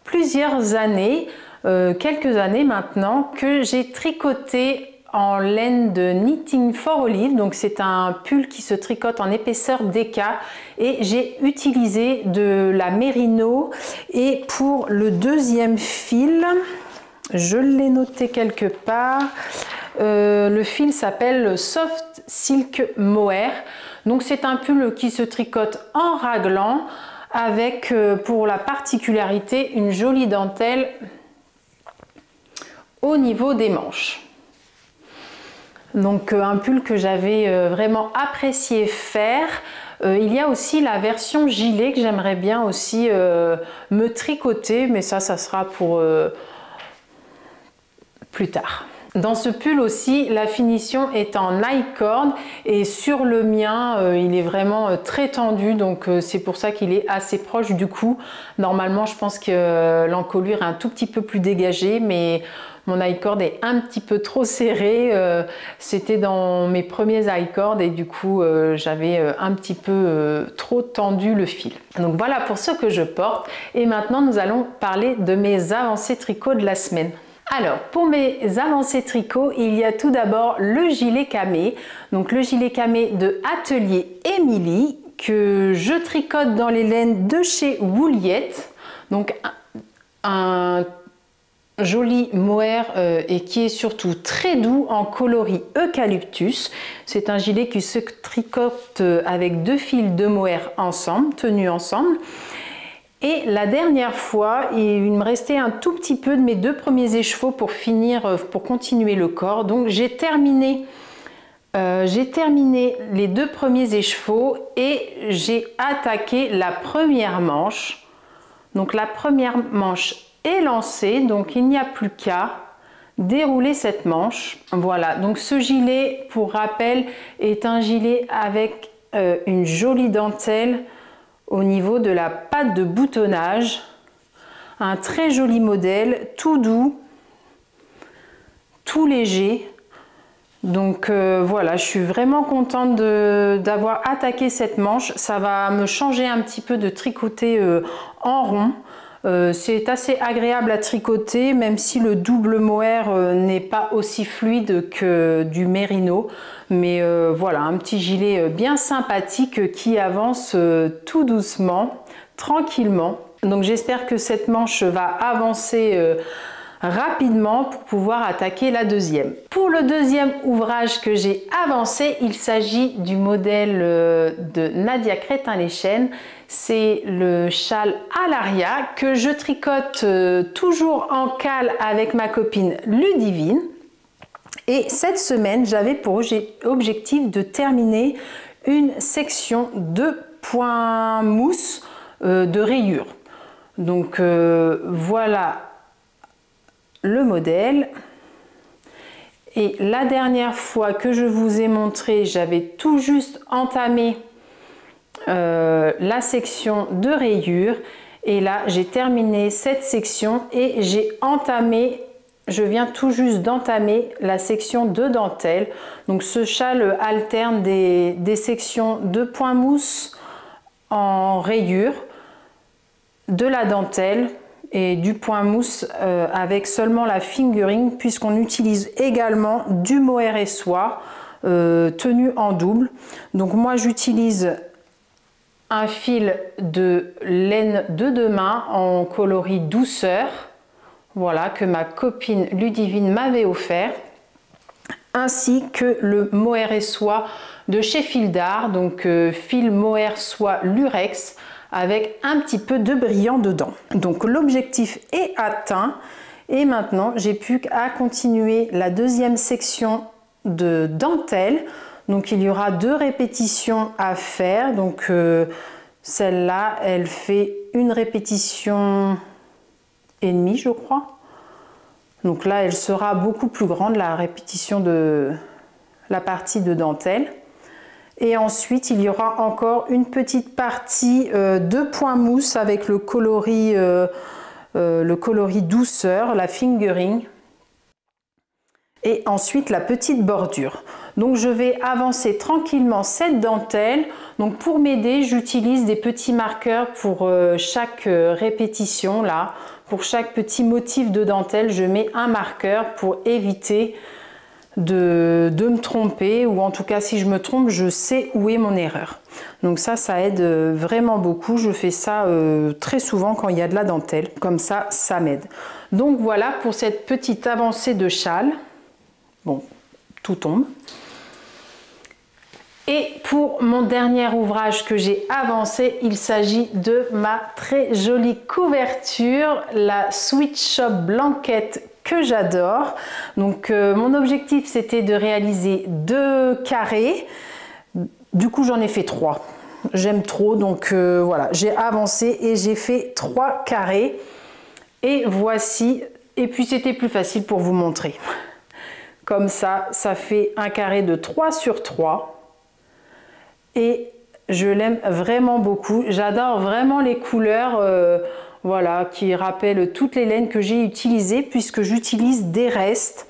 plusieurs années. Quelques années maintenant, que j'ai tricoté en laine de Knitting for Olive. Donc c'est un pull qui se tricote en épaisseur DK et j'ai utilisé de la mérino. Et pour le deuxième fil, je l'ai noté quelque part, le fil s'appelle Soft Silk Mohair. Donc c'est un pull qui se tricote en raglan avec pour la particularité une jolie dentelle au niveau des manches. Donc un pull que j'avais vraiment apprécié faire. Il y a aussi la version gilet que j'aimerais bien aussi me tricoter, mais ça sera pour plus tard. Dans ce pull aussi, la finition est en I-cord et sur le mien, il est vraiment très tendu, donc c'est pour ça qu'il est assez proche du cou. Normalement, je pense que l'encolure est un tout petit peu plus dégagée, mais mon I-cord est un petit peu trop serré. C'était dans mes premiers I-cord et du coup, j'avais un petit peu trop tendu le fil. Donc voilà pour ce que je porte. Et maintenant, nous allons parler de mes avancées tricot de la semaine. Alors, pour mes avancées tricot, il y a tout d'abord le gilet camé. Donc le gilet camé de Atelier Émilie que je tricote dans les laines de chez Wouliette. Donc un joli mohair et qui est surtout très doux en coloris eucalyptus. C'est un gilet qui se tricote avec 2 fils de mohair ensemble, tenus ensemble. Et la dernière fois, il me restait un tout petit peu de mes 2 premiers écheveaux pour finir, pour continuer le corps. Donc j'ai terminé les 2 premiers écheveaux et j'ai attaqué la première manche. Donc la première manche est lancée, donc il n'y a plus qu'à dérouler cette manche. Voilà, donc ce gilet, pour rappel, est un gilet avec une jolie dentelle au niveau de la patte de boutonnage, un très joli modèle, tout doux, tout léger. Donc voilà, je suis vraiment contente d'avoir attaqué cette manche. Ça va me changer un petit peu de tricoter en rond. C'est assez agréable à tricoter, même si le double mohair n'est pas aussi fluide que du mérino. Mais voilà, un petit gilet bien sympathique qui avance tout doucement, tranquillement. Donc j'espère que cette manche va avancer rapidement pour pouvoir attaquer la deuxième. Pour le deuxième ouvrage que j'ai avancé, il s'agit du modèle de Nadia Crétin-Leschaine. C'est le châle Alaria que je tricote toujours en cale avec ma copine Ludivine. Et cette semaine, j'avais pour objectif de terminer une section de points mousse de rayures. Donc voilà le modèle. Et la dernière fois que je vous ai montré, j'avais tout juste entamé la section de rayures, et là j'ai terminé cette section et je viens tout juste d'entamer la section de dentelle. Donc ce châle alterne des sections de points mousse en rayures, de la dentelle et du point mousse avec seulement la fingering, puisqu'on utilise également du mohair et soie tenu en double. Donc moi j'utilise un fil de laine de 2 mains en coloris douceur, voilà, que ma copine Ludivine m'avait offert, ainsi que le mohair et soie de chez Fil d'Art, donc fil mohair soie lurex, avec un petit peu de brillant dedans. Donc l'objectif est atteint et maintenant j'ai plus qu'à continuer la deuxième section de dentelle. Donc il y aura 2 répétitions à faire. Donc celle-là, elle fait 1 répétition et demie, je crois. Donc là, elle sera beaucoup plus grande, la répétition de la partie de dentelle. Et ensuite, il y aura encore une petite partie de point mousse avec le coloris douceur, la fingering. Et ensuite, la petite bordure. Donc, je vais avancer tranquillement cette dentelle. Donc, pour m'aider, j'utilise des petits marqueurs pour chaque répétition. Là, pour chaque petit motif de dentelle, je mets un marqueur pour éviter de me tromper, ou en tout cas si je me trompe, je sais où est mon erreur. Donc ça aide vraiment beaucoup. Je fais ça très souvent quand il y a de la dentelle, comme ça m'aide. Donc voilà pour cette petite avancée de châle. Bon, tout tombe. Et pour mon dernier ouvrage que j'ai avancé, il s'agit de ma très jolie couverture, la Sweet Shop Blanquette, que j'adore. Donc mon objectif c'était de réaliser 2 carrés. Du coup j'en ai fait 3. J'aime trop, donc voilà, j'ai avancé et j'ai fait 3 carrés. Et voici, et puis c'était plus facile pour vous montrer. Comme ça fait un carré de 3 sur 3. Et je l'aime vraiment beaucoup. J'adore vraiment les couleurs voilà, qui rappellent toutes les laines que j'ai utilisées, puisque j'utilise des restes.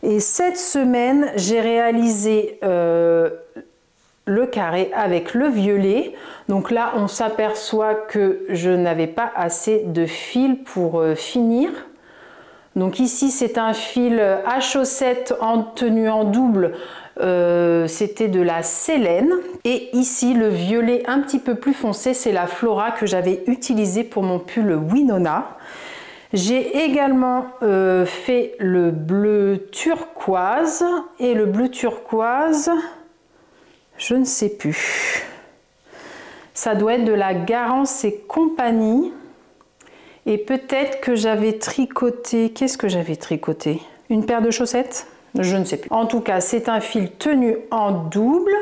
Et cette semaine, j'ai réalisé le carré avec le violet. Donc là, on s'aperçoit que je n'avais pas assez de fil pour finir. Donc ici, c'est un fil à chaussettes tenu en double. C'était de la Célène, et ici le violet un petit peu plus foncé, c'est la Flora que j'avais utilisé pour mon pull Winona. J'ai également fait le bleu turquoise, et le bleu turquoise, je ne sais plus, ça doit être de la Garance et compagnie. Et peut-être que j'avais tricoté, qu'est-ce que j'avais tricoté? Une paire de chaussettes? Je ne sais plus. En tout cas, c'est un fil tenu en double.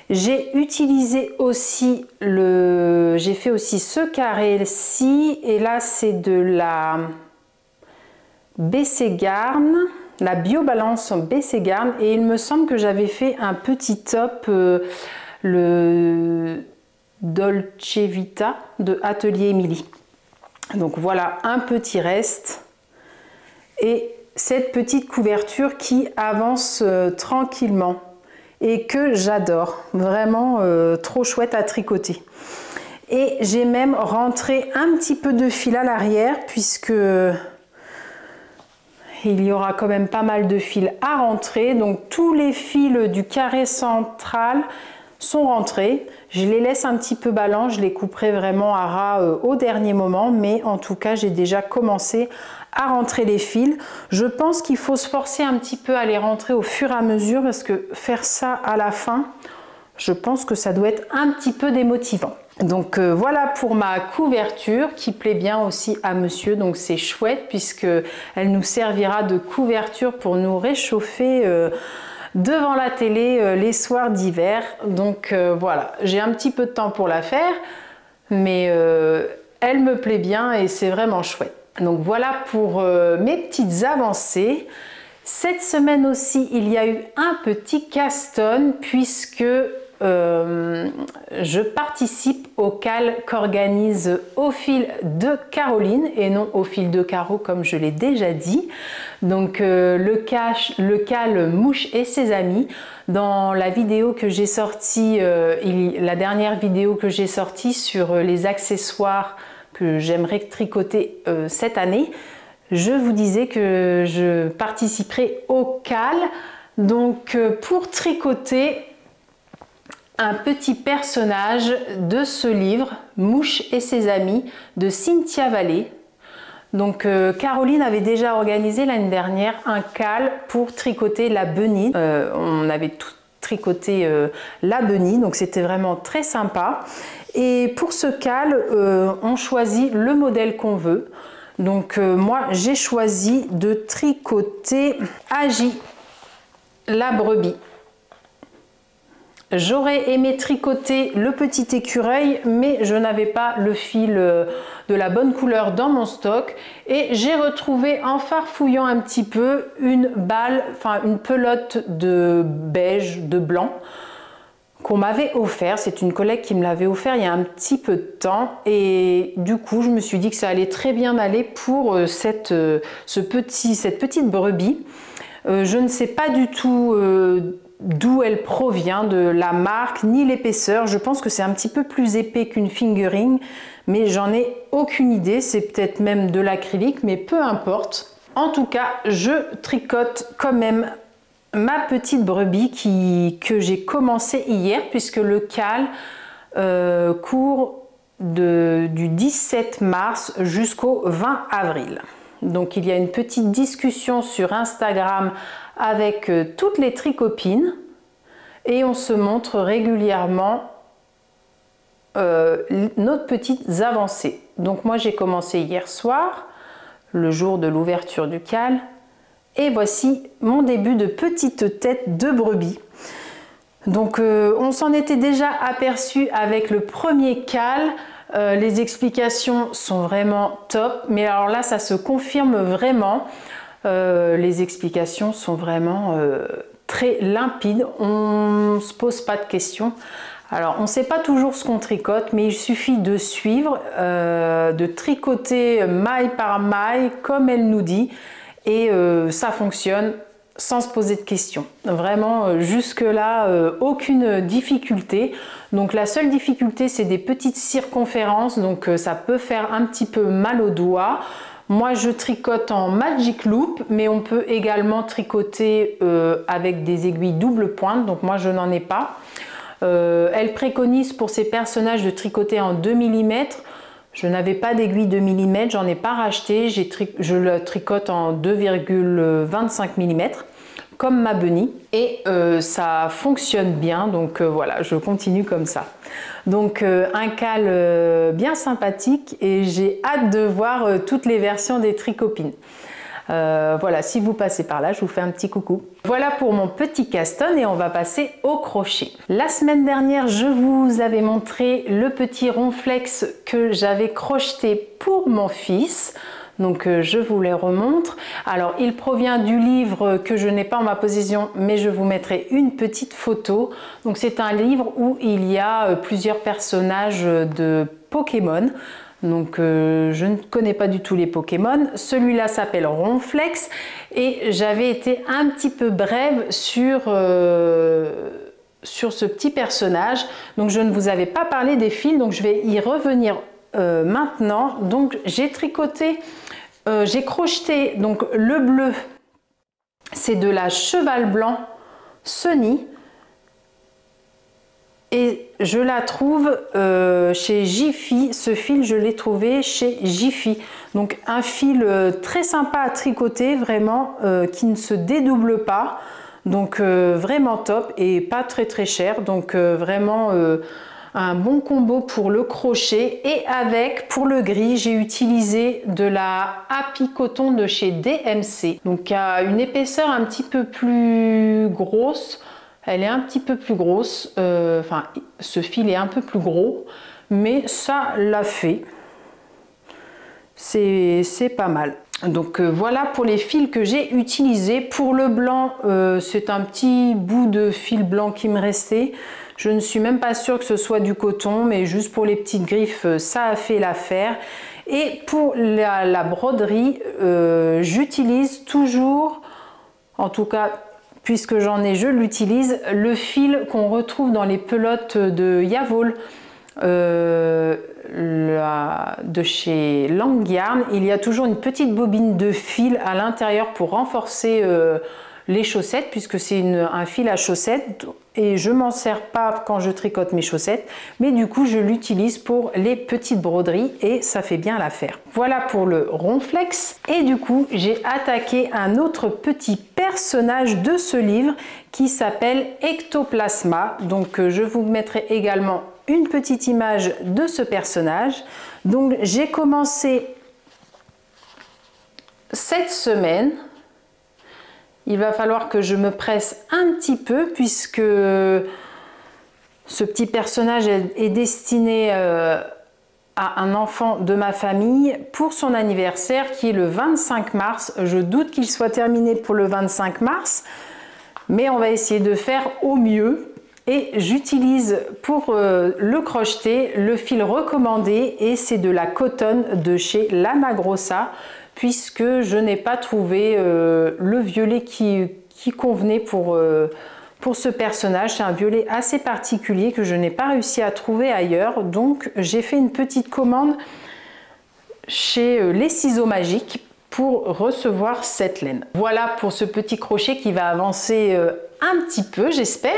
J'ai utilisé aussi j'ai fait aussi ce carré-ci, et là c'est de la BC Garn, la BioBalance BC Garn, et il me semble que j'avais fait un petit top, le Dolce Vita de Atelier Émilie. Donc voilà un petit reste, et cette petite couverture qui avance tranquillement et que j'adore, vraiment trop chouette à tricoter. Et j'ai même rentré un petit peu de fil à l'arrière puisque il y aura quand même pas mal de fils à rentrer. Donc tous les fils du carré central sont rentrés. Je les laisse un petit peu ballants, je les couperai vraiment à ras au dernier moment, mais en tout cas j'ai déjà commencé à rentrer les fils. Je pense qu'il faut se forcer un petit peu à les rentrer au fur et à mesure parce que faire ça à la fin, je pense que ça doit être un petit peu démotivant. Donc voilà pour ma couverture qui plaît bien aussi à monsieur, donc c'est chouette puisque elle nous servira de couverture pour nous réchauffer devant la télé les soirs d'hiver. Donc voilà, j'ai un petit peu de temps pour la faire, mais elle me plaît bien et c'est vraiment chouette. Donc voilà pour mes petites avancées. Cette semaine aussi, il y a eu un petit Caston puisque je participe au cal qu'organise Au Fil de Caroline et non Au Fil de Caro comme je l'ai déjà dit. Donc le cal Mouche et ses amis. Dans la vidéo que j'ai sortie, la dernière vidéo que j'ai sortie sur les accessoires que j'aimerais tricoter cette année, je vous disais que je participerai au cal. Donc pour tricoter un petit personnage de ce livre, Mouche et ses amis, de Cynthia Vallée. Donc Caroline avait déjà organisé l'année dernière un cal pour tricoter la bunny. On avait tout tricoté la bunny, donc c'était vraiment très sympa. Et pour ce cal, on choisit le modèle qu'on veut. Donc moi j'ai choisi de tricoter Agi, la brebis. J'aurais aimé tricoter le petit écureuil, mais je n'avais pas le fil de la bonne couleur dans mon stock. Et j'ai retrouvé en farfouillant un petit peu une balle, enfin une pelote de beige, de blanc, qu'on m'avait offert. C'est une collègue qui me l'avait offert il y a un petit peu de temps. Et du coup, je me suis dit que ça allait très bien aller pour cette petite brebis. Je ne sais pas du tout d'où elle provient, de la marque, ni l'épaisseur. Je pense que c'est un petit peu plus épais qu'une fingering, mais j'en ai aucune idée. C'est peut-être même de l'acrylique, mais peu importe. En tout cas, je tricote quand même ma petite brebis que j'ai commencé hier, puisque le cal court du 17 mars jusqu'au 20 avril. Donc il y a une petite discussion sur Instagram avec toutes les tricopines et on se montre régulièrement nos petites avancées. Donc moi j'ai commencé hier soir, le jour de l'ouverture du cal, et voici mon début de petite tête de brebis. Donc on s'en était déjà aperçu avec le premier cal. Les explications sont vraiment top, mais alors là ça se confirme vraiment. Les explications sont vraiment très limpides, on ne se pose pas de questions. Alors on ne sait pas toujours ce qu'on tricote, mais il suffit de suivre, de tricoter maille par maille comme elle nous dit, et ça fonctionne sans se poser de questions. Vraiment, jusque-là, aucune difficulté. Donc la seule difficulté, c'est des petites circonférences, donc ça peut faire un petit peu mal aux doigts. Moi, je tricote en Magic Loop, mais on peut également tricoter avec des aiguilles double pointe, donc moi, je n'en ai pas. Elle préconise pour ces personnages de tricoter en 2 mm. Je n'avais pas d'aiguille 2 mm, j'en ai pas racheté, je le tricote en 2,25 mm. Comme ma bunny, et ça fonctionne bien, donc voilà, je continue comme ça. Donc un cal bien sympathique et j'ai hâte de voir toutes les versions des tricopines. Voilà, si vous passez par là, je vous fais un petit coucou. Voilà pour mon petit caston et on va passer au crochet. La semaine dernière, je vous avais montré le petit ronflex que j'avais crocheté pour mon fils. Donc je vous les remontre. Alors il provient du livre que je n'ai pas en ma possession, mais je vous mettrai une petite photo. Donc c'est un livre où il y a plusieurs personnages de Pokémon. Donc je ne connais pas du tout les Pokémon. Celui-là s'appelle Ronflex et j'avais été un petit peu brève sur ce petit personnage. Donc je ne vous avais pas parlé des fils, donc je vais y revenir maintenant. Donc j'ai tricoté, j'ai crocheté donc le bleu, c'est de la Cheval Blanc Sunny. Et je la trouve chez Jiffy. Ce fil, je l'ai trouvé chez Jiffy. Donc un fil très sympa à tricoter, vraiment, qui ne se dédouble pas. Donc vraiment top et pas très cher. Donc vraiment un bon combo pour le crochet. Et avec, pour le gris, j'ai utilisé de la Happy Coton de chez DMC. Donc à une épaisseur un petit peu plus grosse. Elle est un petit peu plus grosse, enfin ce fil est un peu plus gros, mais ça l'a fait, c'est pas mal. Donc voilà pour les fils que j'ai utilisés. Pour le blanc, c'est un petit bout de fil blanc qui me restait. Je ne suis même pas sûre que ce soit du coton, mais juste pour les petites griffes, ça a fait l'affaire. Et pour la broderie, j'utilise toujours, en tout cas, puisque j'en ai, je l'utilise, le fil qu'on retrouve dans les pelotes de Yavol de chez Langyarn. Il y a toujours une petite bobine de fil à l'intérieur pour renforcer les chaussettes, puisque c'est un fil à chaussettes et je m'en sers pas quand je tricote mes chaussettes, mais du coup je l'utilise pour les petites broderies et ça fait bien l'affaire. Voilà pour le Ronflex. Et du coup j'ai attaqué un autre petit personnage de ce livre qui s'appelle Ectoplasma. Donc je vous mettrai également une petite image de ce personnage. Donc j'ai commencé cette semaine. Il va falloir que je me presse un petit peu puisque ce petit personnage est destiné à un enfant de ma famille pour son anniversaire qui est le 25 mars. Je doute qu'il soit terminé pour le 25 mars, mais on va essayer de faire au mieux. Et j'utilise pour le crocheter le fil recommandé et c'est de la coton de chez Lana Grossa, puisque je n'ai pas trouvé le violet qui convenait pour ce personnage. C'est un violet assez particulier que je n'ai pas réussi à trouver ailleurs. Donc j'ai fait une petite commande chez Les Ciseaux Magiques pour recevoir cette laine. Voilà pour ce petit crochet qui va avancer un petit peu, j'espère.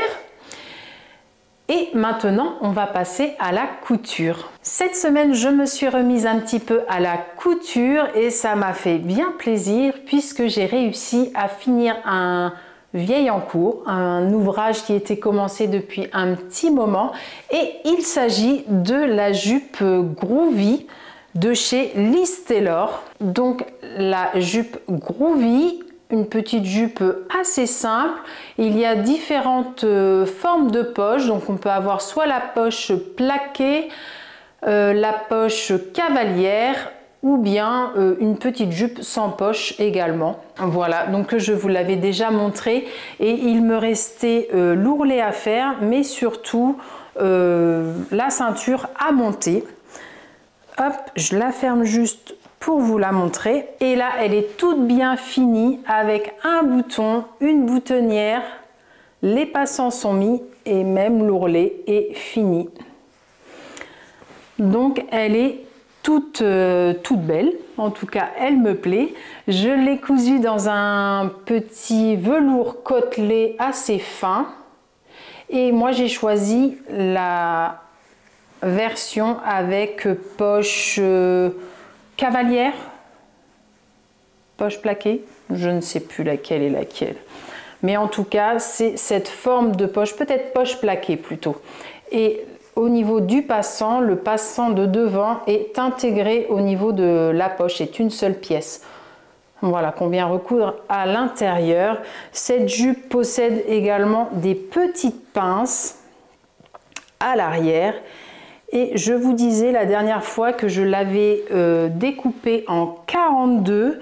Et maintenant, on va passer à la couture. Cette semaine, je me suis remise un petit peu à la couture et ça m'a fait bien plaisir puisque j'ai réussi à finir un vieil en cours, un ouvrage qui était commencé depuis un petit moment. Et il s'agit de la jupe Groovy de chez Liz Taylor. Donc la jupe Groovy, une petite jupe assez simple. Il y a différentes formes de poches, donc on peut avoir soit la poche plaquée, la poche cavalière ou bien une petite jupe sans poche également. Voilà, donc je vous l'avais déjà montré et il me restait l'ourlet à faire, mais surtout la ceinture à monter. Hop, je la ferme juste pour vous la montrer. Et là, elle est toute bien finie avec un bouton, une boutonnière, les passants sont mis et même l'ourlet est fini. Donc elle est toute belle, en tout cas elle me plaît. Je l'ai cousue dans un petit velours côtelé assez fin et moi j'ai choisi la version avec poche cavalière, poche plaquée, je ne sais plus laquelle est laquelle, mais en tout cas c'est cette forme de poche, peut-être poche plaquée plutôt. Et au niveau du passant, le passant de devant est intégré au niveau de la poche, c'est une seule pièce. Voilà, qu'on vient recoudre à l'intérieur. Cette jupe possède également des petites pinces à l'arrière. Et je vous disais la dernière fois que je l'avais découpé en 42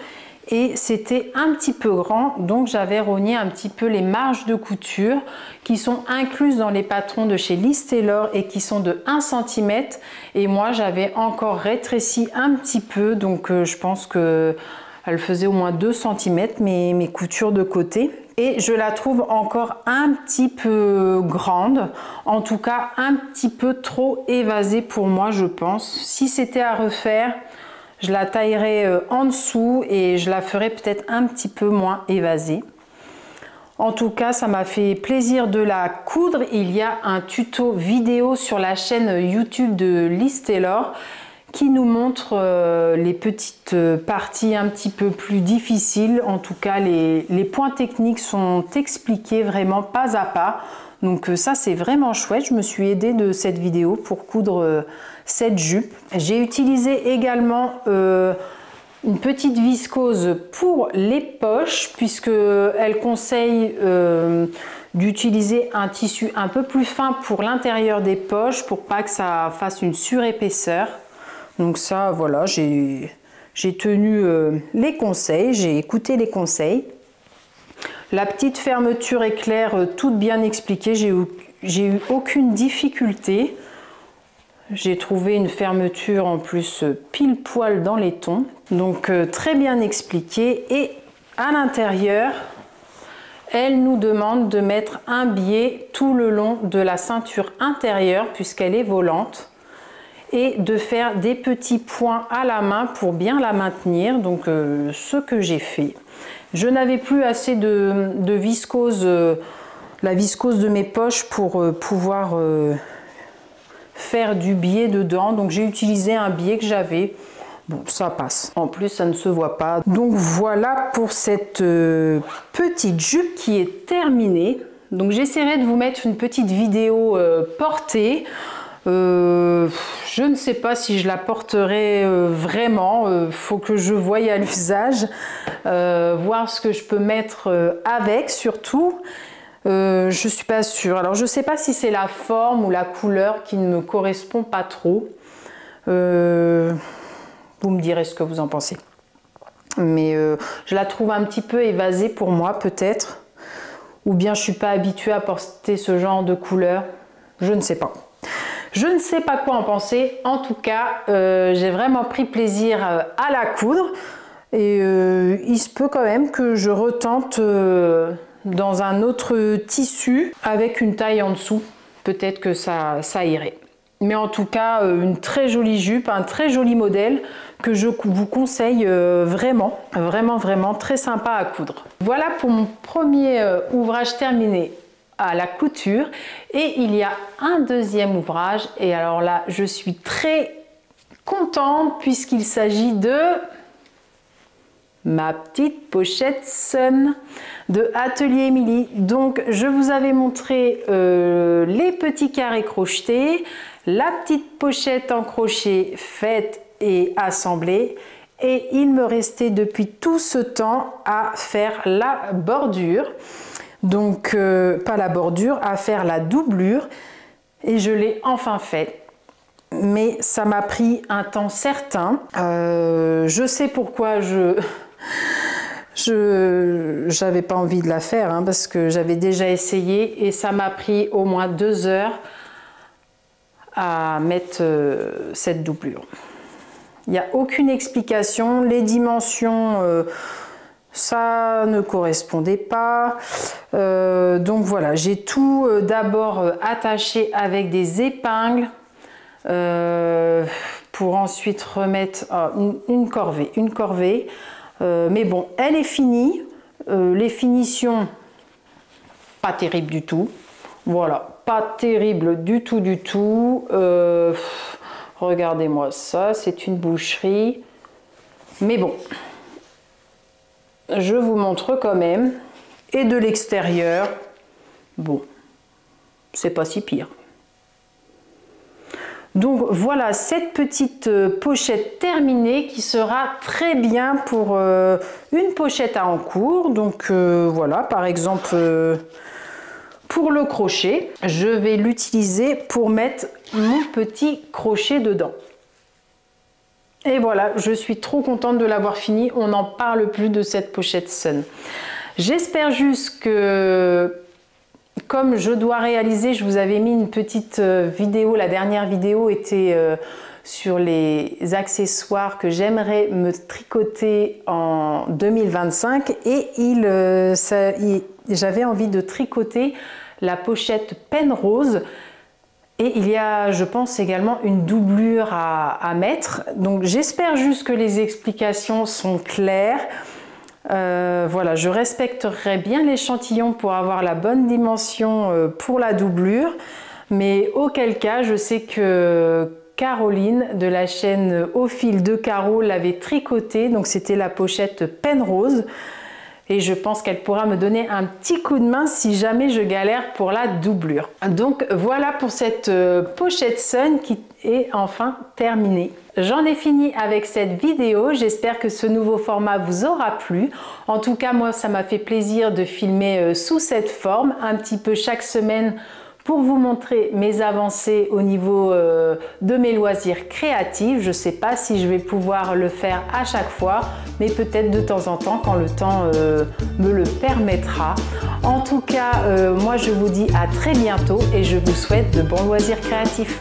et c'était un petit peu grand, donc j'avais rogné un petit peu les marges de couture qui sont incluses dans les patrons de chez Liz Taylor et qui sont de 1 cm, et moi j'avais encore rétréci un petit peu, donc je pense que elle faisait au moins 2 cm mes coutures de côté. Et je la trouve encore un petit peu grande, en tout cas un petit peu trop évasée pour moi, je pense. Si c'était à refaire, je la taillerais en dessous et je la ferais peut-être un petit peu moins évasée. En tout cas, ça m'a fait plaisir de la coudre. Il y a un tuto vidéo sur la chaîne YouTube de Liz Taylor qui nous montre les petites parties un petit peu plus difficiles. En tout cas, les points techniques sont expliqués vraiment pas à pas. Donc ça, c'est vraiment chouette. Je me suis aidée de cette vidéo pour coudre cette jupe. J'ai utilisé également une petite viscose pour les poches, puisque elle conseille d'utiliser un tissu un peu plus fin pour l'intérieur des poches pour pas que ça fasse une surépaisseur. Donc ça, voilà, j'ai tenu les conseils, j'ai écouté les conseils. La petite fermeture éclair, toute bien expliquée, j'ai eu aucune difficulté. J'ai trouvé une fermeture en plus pile poil dans les tons. Donc très bien expliqué. Et à l'intérieur, elle nous demande de mettre un biais tout le long de la ceinture intérieure puisqu'elle est volante, et de faire des petits points à la main pour bien la maintenir. Donc ce que j'ai fait. Je n'avais plus assez de viscose, la viscose de mes poches pour pouvoir faire du biais dedans. Donc j'ai utilisé un biais que j'avais. Bon, ça passe. En plus, ça ne se voit pas. Donc voilà pour cette petite jupe qui est terminée. Donc j'essaierai de vous mettre une petite vidéo portée. Je ne sais pas si je la porterai vraiment, faut que je voie à l'usage, voir ce que je peux mettre avec surtout. Je suis pas sûre. Alors je sais pas si c'est la forme ou la couleur qui ne me correspond pas trop. Vous me direz ce que vous en pensez. Mais je la trouve un petit peu évasée pour moi peut-être. Ou bien je suis pas habituée à porter ce genre de couleur. Je ne sais pas. Je ne sais pas quoi en penser. En tout cas, j'ai vraiment pris plaisir à la coudre. Et il se peut quand même que je retente dans un autre tissu avec une taille en dessous. Peut-être que ça irait. Mais en tout cas, une très jolie jupe, un très joli modèle que je vous conseille vraiment, vraiment très sympa à coudre. Voilà pour mon premier ouvrage terminé à la couture, et il y a un deuxième ouvrage, et alors là je suis très contente puisqu'il s'agit de ma petite pochette Sun de Atelier Émilie. Donc je vous avais montré les petits carrés crochetés, la petite pochette en crochet faite et assemblée, et il me restait depuis tout ce temps à faire la bordure. Donc pas la bordure, à faire la doublure, et je l'ai enfin fait. Mais ça m'a pris un temps certain. Je sais pourquoi j'avais pas envie de la faire, hein, parce que j'avais déjà essayé et ça m'a pris au moins 2 heures à mettre cette doublure. Il n'y a aucune explication. Les dimensions ça ne correspondait pas, donc voilà, j'ai tout d'abord attaché avec des épingles pour ensuite remettre une corvée, mais bon, elle est finie. Les finitions pas terribles du tout, voilà, pas terrible du tout. Regardez-moi ça, c'est une boucherie, mais bon, je vous montre quand même. Et de l'extérieur, bon, c'est pas si pire. Donc voilà cette petite pochette terminée qui sera très bien pour une pochette à encours. Donc voilà, par exemple pour le crochet, je vais l'utiliser pour mettre mon petit crochet dedans. Et voilà, je suis trop contente de l'avoir fini. On n'en parle plus de cette pochette Sun. J'espère juste que, comme je dois réaliser, je vous avais mis une petite vidéo. La dernière vidéo était sur les accessoires que j'aimerais me tricoter en 2025. Et j'avais envie de tricoter la pochette Penrose. Et il y a, je pense, également une doublure à mettre. Donc j'espère juste que les explications sont claires. Voilà, je respecterai bien l'échantillon pour avoir la bonne dimension pour la doublure. Mais auquel cas, je sais que Caroline de la chaîne Au fil de Caro l'avait tricoté. Donc c'était la pochette Penrose. Et je pense qu'elle pourra me donner un petit coup de main si jamais je galère pour la doublure. Donc voilà pour cette pochette Sun qui est enfin terminée. J'en ai fini avec cette vidéo. J'espère que ce nouveau format vous aura plu. En tout cas, moi, ça m'a fait plaisir de filmer sous cette forme, un petit peu chaque semaine, pour vous montrer mes avancées au niveau de mes loisirs créatifs. Je ne sais pas si je vais pouvoir le faire à chaque fois, mais peut-être de temps en temps quand le temps me le permettra. En tout cas, moi je vous dis à très bientôt et je vous souhaite de bons loisirs créatifs.